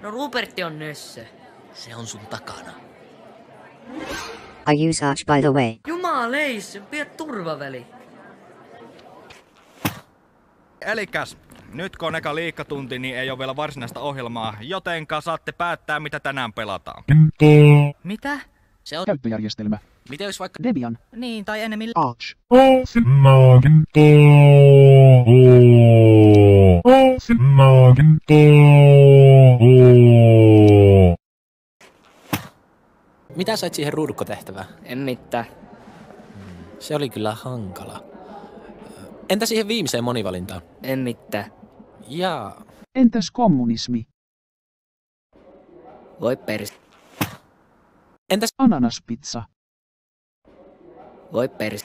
No Rupertti on nössö. Se on sun takana. Are you such by the way? Jumaleis, pidä turvaväli. Elikäs, nyt kun on eka liikkatunti, niin ei ole vielä varsinaista ohjelmaa, jotenka saatte päättää, mitä tänään pelataan. Mitä? Se on Käyttöjärjestelmä. Miten jos vaikka Debian. niin tai enemmän Arch. Mitä sait siihen ruudukkotehtävään? En mitään. Se oli kyllä hankala. Entä siihen viimeiseen monivalintaan? En mitään. Jaa. Entäs kommunismi? Voi pers... Entäs Ananaspizza. Voi pers...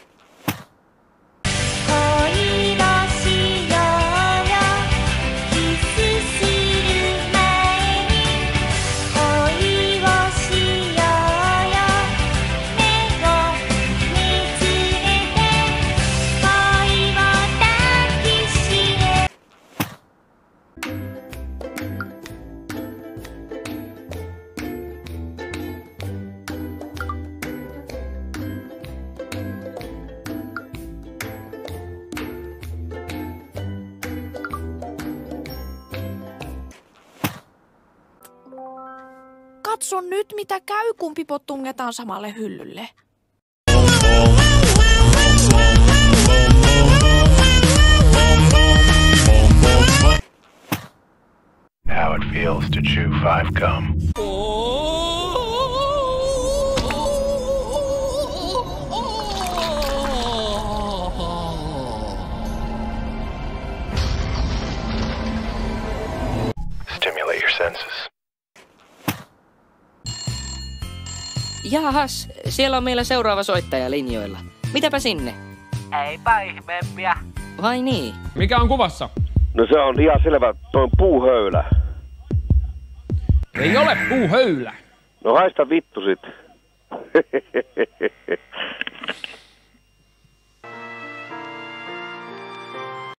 Katso nyt, mitä käy, kun pipot tungetaan samalle hyllylle. How it feels to chew 5 gum. Stimulate your senses. Jahas, siellä on meillä seuraava soittaja linjoilla. Mitäpä sinne? Eipä ihmeempiä. Vai niin? Mikä on kuvassa? No se on ihan selvä, toi on puuhöylä. Ei ole puuhöylä. No haista vittu sit.